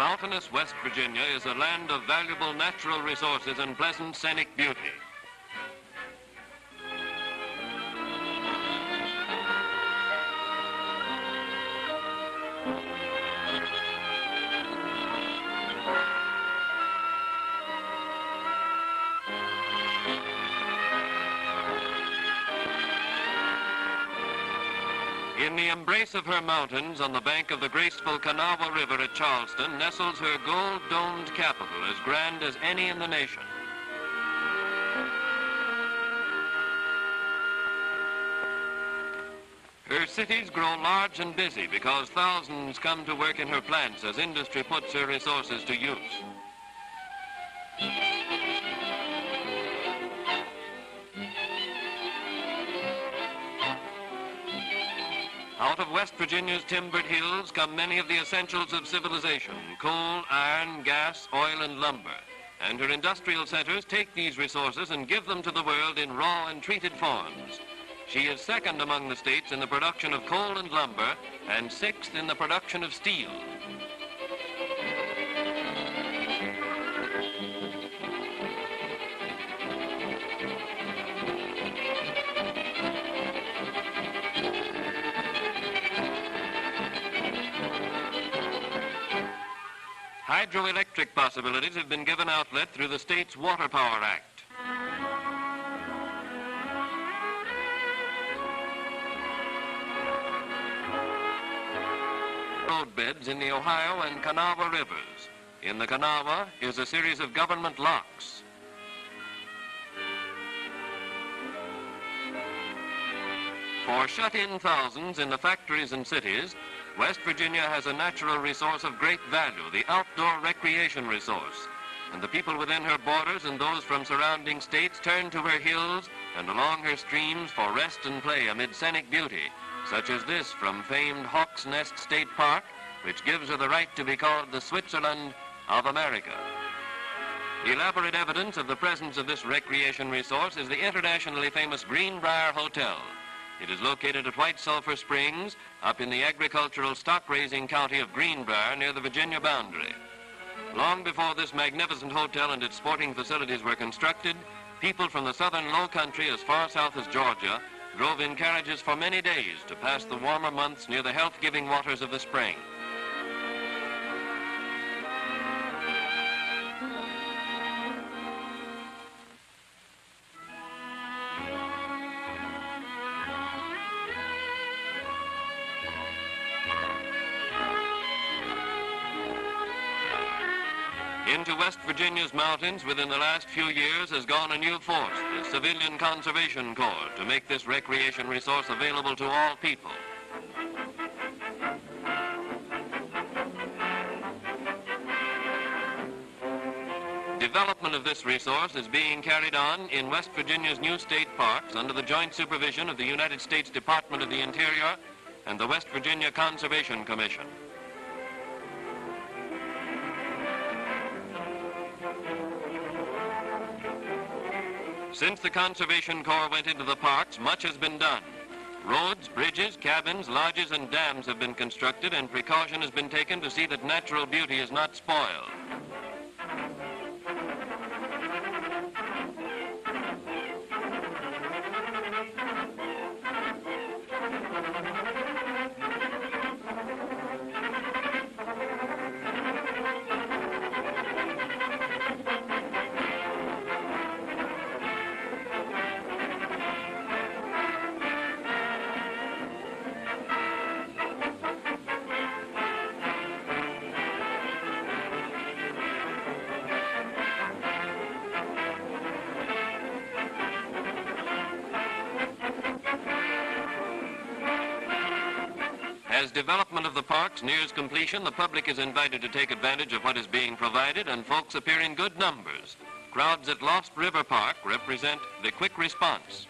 Mountainous West Virginia is a land of valuable natural resources and pleasant scenic beauty. In the embrace of her mountains on the bank of the graceful Kanawha River at Charleston nestles her gold-domed capital, as grand as any in the nation. Her cities grow large and busy because thousands come to work in her plants as industry puts her resources to use. Out of West Virginia's timbered hills come many of the essentials of civilization: coal, iron, gas, oil, and lumber. And her industrial centers take these resources and give them to the world in raw and treated forms. She is second among the states in the production of coal and lumber, and sixth in the production of steel. Hydroelectric possibilities have been given outlet through the state's Water Power Act. Roadbeds in the Ohio and Kanawha rivers. In the Kanawha is a series of government locks. For shut-in thousands in the factories and cities, West Virginia has a natural resource of great value, the outdoor recreation resource. And the people within her borders and those from surrounding states turn to her hills and along her streams for rest and play amid scenic beauty, such as this from famed Hawk's Nest State Park, which gives her the right to be called the Switzerland of America. Elaborate evidence of the presence of this recreation resource is the internationally famous Greenbrier Hotel. It is located at White Sulphur Springs, up in the agricultural stock-raising county of Greenbrier near the Virginia boundary. Long before this magnificent hotel and its sporting facilities were constructed, people from the southern low country as far south as Georgia drove in carriages for many days to pass the warmer months near the health-giving waters of the spring. Into West Virginia's mountains within the last few years has gone a new force, the Civilian Conservation Corps, to make this recreation resource available to all people. Development of this resource is being carried on in West Virginia's new state parks under the joint supervision of the United States Department of the Interior and the West Virginia Conservation Commission. Since the Conservation Corps went into the parks, much has been done. Roads, bridges, cabins, lodges, and dams have been constructed, and precaution has been taken to see that natural beauty is not spoiled. As development of the parks nears completion, the public is invited to take advantage of what is being provided, and folks appear in good numbers. Crowds at Lost River Park represent the quick response.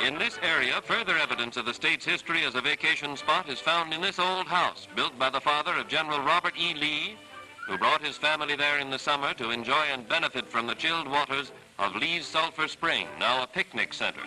In this area, further evidence of the state's history as a vacation spot is found in this old house, built by the father of General Robert E. Lee, who brought his family there in the summer to enjoy and benefit from the chilled waters of Lee's Sulphur Spring, now a picnic center.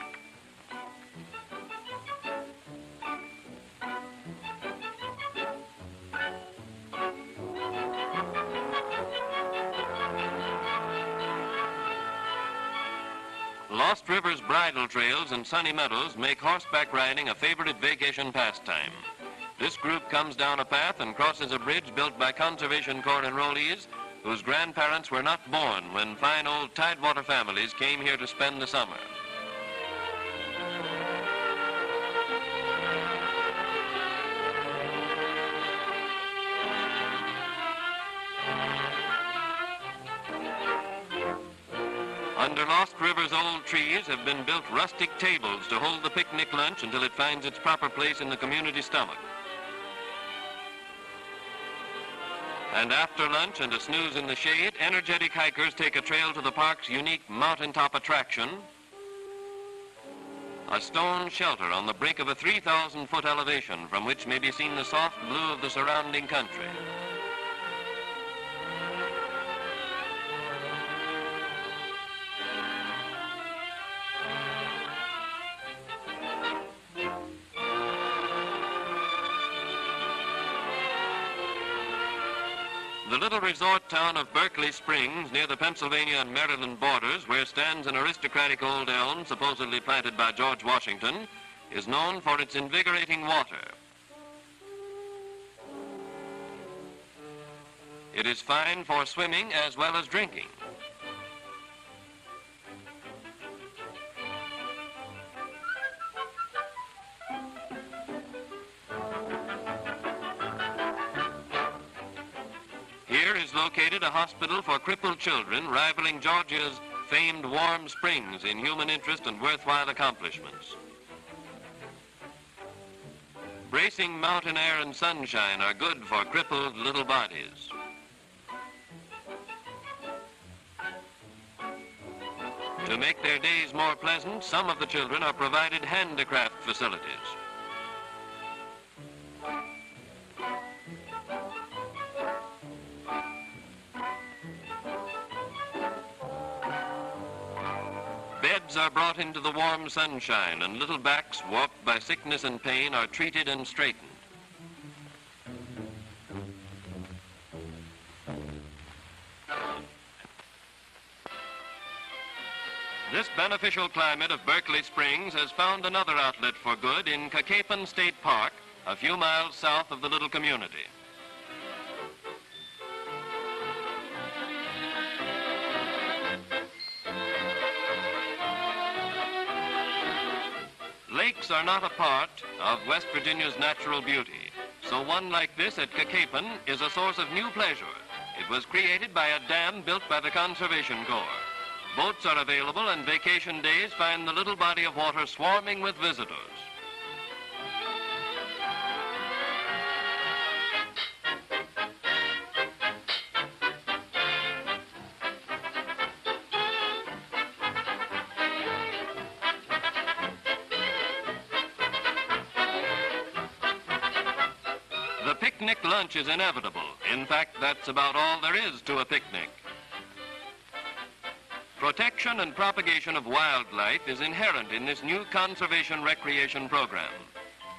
Lost River's bridle trails and sunny meadows make horseback riding a favorite vacation pastime. This group comes down a path and crosses a bridge built by Conservation Corps enrollees whose grandparents were not born when fine old tidewater families came here to spend the summer. Under Lost River's old trees have been built rustic tables to hold the picnic lunch until it finds its proper place in the community stomach. And after lunch and a snooze in the shade, energetic hikers take a trail to the park's unique mountaintop attraction, a stone shelter on the brink of a 3,000-foot elevation from which may be seen the soft blue of the surrounding country. The little resort town of Berkeley Springs, near the Pennsylvania and Maryland borders, where stands an aristocratic old elm supposedly planted by George Washington, is known for its invigorating water. It is fine for swimming as well as drinking. Here is located a hospital for crippled children, rivaling Georgia's famed warm springs in human interest and worthwhile accomplishments. Bracing mountain air and sunshine are good for crippled little bodies. To make their days more pleasant, some of the children are provided handicraft facilities. Beds are brought into the warm sunshine, and little backs warped by sickness and pain are treated and straightened. This beneficial climate of Berkeley Springs has found another outlet for good in Cacapan State Park, a few miles south of the little community. Lakes are not a part of West Virginia's natural beauty, so one like this at Cacapan is a source of new pleasure. It was created by a dam built by the Conservation Corps. Boats are available, and vacation days find the little body of water swarming with visitors. The picnic lunch is inevitable. In fact, that's about all there is to a picnic. Protection and propagation of wildlife is inherent in this new conservation recreation program.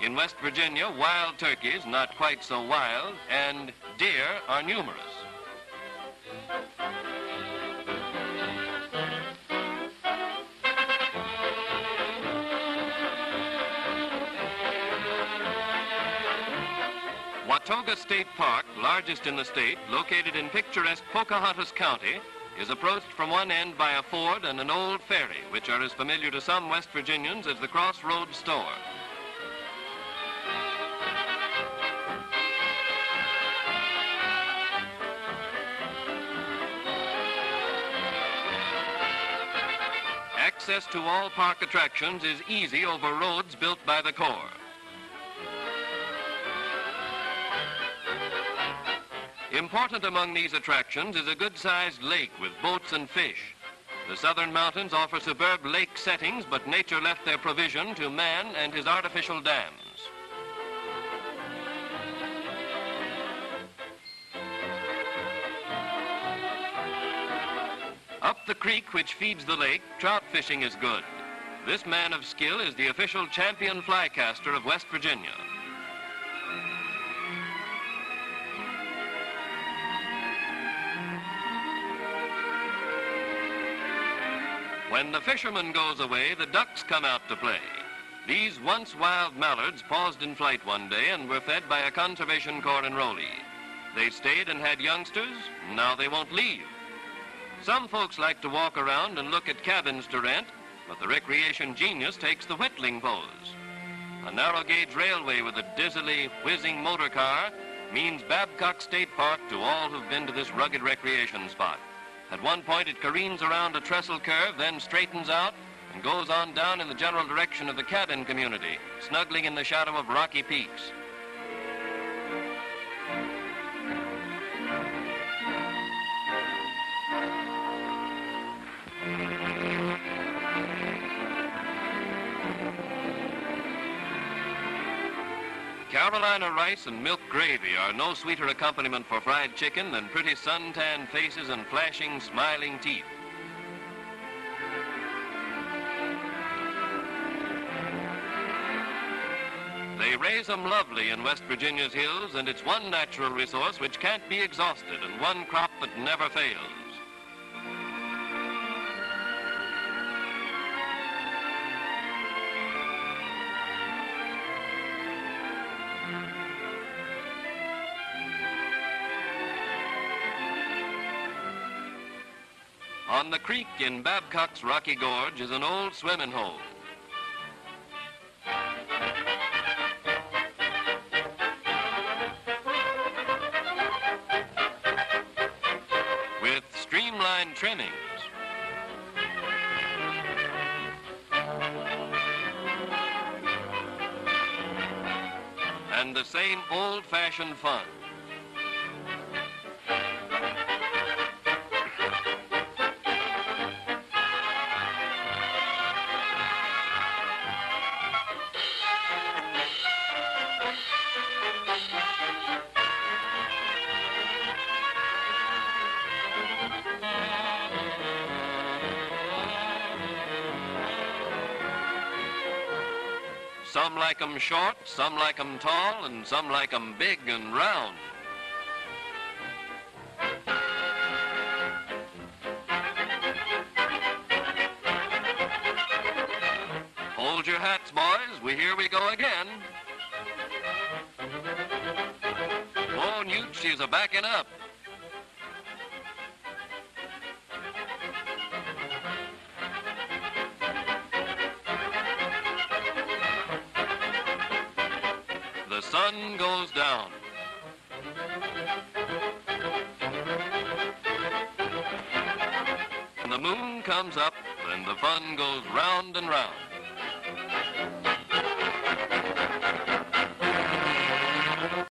In West Virginia, wild turkeys, not quite so wild, and deer are numerous. Watauga State Park, largest in the state, located in picturesque Pocahontas County, is approached from one end by a ford and an old ferry, which are as familiar to some West Virginians as the Crossroads store. Access to all park attractions is easy over roads built by the Corps. Important among these attractions is a good-sized lake with boats and fish. The southern mountains offer superb lake settings, but nature left their provision to man and his artificial dams. Up the creek which feeds the lake, trout fishing is good. This man of skill is the official champion flycaster of West Virginia. When the fisherman goes away, the ducks come out to play. These once wild mallards paused in flight one day and were fed by a conservation corps enrollee. They stayed and had youngsters, and now they won't leave. Some folks like to walk around and look at cabins to rent, but the recreation genius takes the whittling pose. A narrow-gauge railway with a dizzily whizzing motor car means Babcock State Park to all who've been to this rugged recreation spot. At one point, it careens around a trestle curve, then straightens out and goes on down in the general direction of the cabin community, snuggling in the shadow of rocky peaks. Carolina rice and milk gravy are no sweeter accompaniment for fried chicken than pretty sun-tanned faces and flashing, smiling teeth. They raise 'em lovely in West Virginia's hills, and it's one natural resource which can't be exhausted and one crop that never fails. On the creek in Babcock's Rocky Gorge is an old swimming hole. With streamlined trimmings. And the same old-fashioned fun. Some like 'em short, some like 'em tall, and some like 'em big and round. Hold your hats, boys. Here we go again. Oh, Newt, she's a-backing up. The sun goes down. And the moon comes up, and the fun goes round and round.